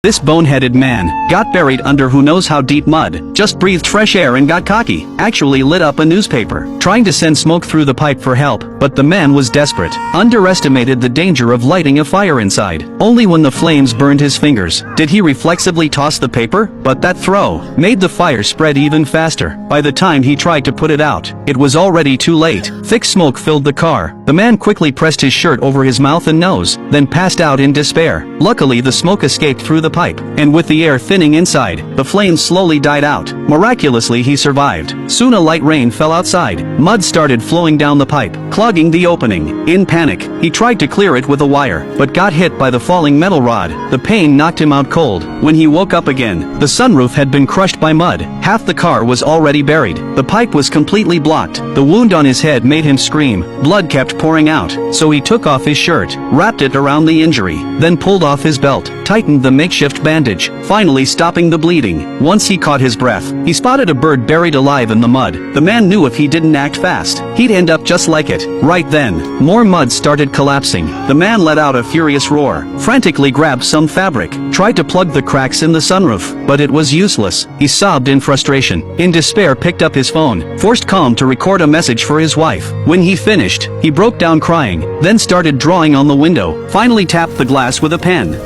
This boneheaded man got buried under who knows how deep mud, just breathed fresh air and got cocky, actually lit up a newspaper, trying to send smoke through the pipe for help, but the man was desperate, underestimated the danger of lighting a fire inside. Only when the flames burned his fingers did he reflexively toss the paper, but that throw made the fire spread even faster. By the time he tried to put it out, it was already too late. Thick smoke filled the car. The man quickly pressed his shirt over his mouth and nose, then passed out in despair. Luckily the smoke escaped through the pipe, and with the air thinning inside, the flames slowly died out. Miraculously he survived. Soon a light rain fell outside. Mud started flowing down the pipe, clogging the opening. In panic, he tried to clear it with a wire, but got hit by the falling metal rod. The pain knocked him out cold. When he woke up again, the sunroof had been crushed by mud. Half the car was already buried. The pipe was completely blocked. The wound on his head made him scream. Blood kept pouring out, so he took off his shirt, wrapped it around the injury, then pulled off his belt, tightened the makeshift bandage, finally stopping the bleeding. Once he caught his breath, he spotted a bird buried alive in the mud. The man knew if he didn't act fast, he'd end up just like it. Right then, more mud started collapsing. The man let out a furious roar, frantically grabbed some fabric, tried to plug the cracks in the sunroof, but it was useless. He sobbed in frustration. In despair picked up his phone, forced calm to record a message for his wife. When he finished, he broke down crying, then started drawing on the window, finally tapped the glass with a pen.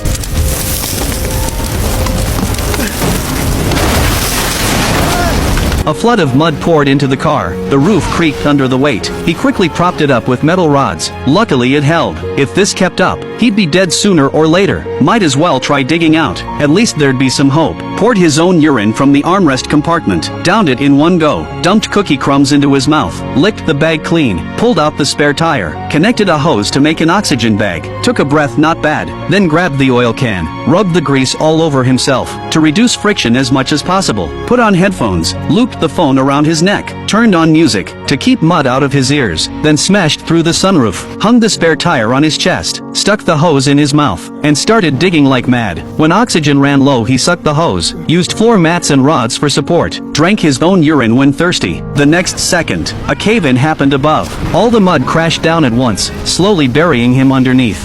A flood of mud poured into the car. The roof creaked under the weight. He quickly propped it up with metal rods. Luckily it held. If this kept up, he'd be dead sooner or later. Might as well try digging out. At least there'd be some hope. Poured his own urine from the armrest compartment. Downed it in one go. Dumped cookie crumbs into his mouth. Licked the bag clean. Pulled out the spare tire. Connected a hose to make an oxygen bag. Took a breath not bad. Then grabbed the oil can. Rubbed the grease all over himself, to reduce friction as much as possible. Put on headphones. Looped the phone around his neck, turned on music to keep mud out of his ears, then smashed through the sunroof, hung the spare tire on his chest, stuck the hose in his mouth, and started digging like mad. When oxygen ran low he sucked the hose, used floor mats and rods for support, drank his own urine when thirsty. The next second, a cave-in happened above. All the mud crashed down at once, slowly burying him underneath.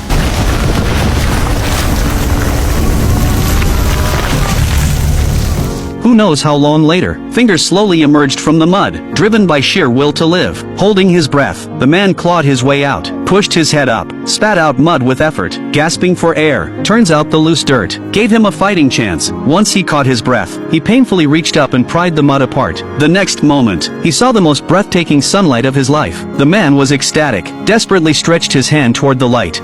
Who knows how long later, fingers slowly emerged from the mud, driven by sheer will to live. Holding his breath, the man clawed his way out, pushed his head up, spat out mud with effort, gasping for air. Turns out the loose dirt gave him a fighting chance. Once he caught his breath, he painfully reached up and pried the mud apart. The next moment, he saw the most breathtaking sunlight of his life. The man was ecstatic, desperately stretched his hand toward the light.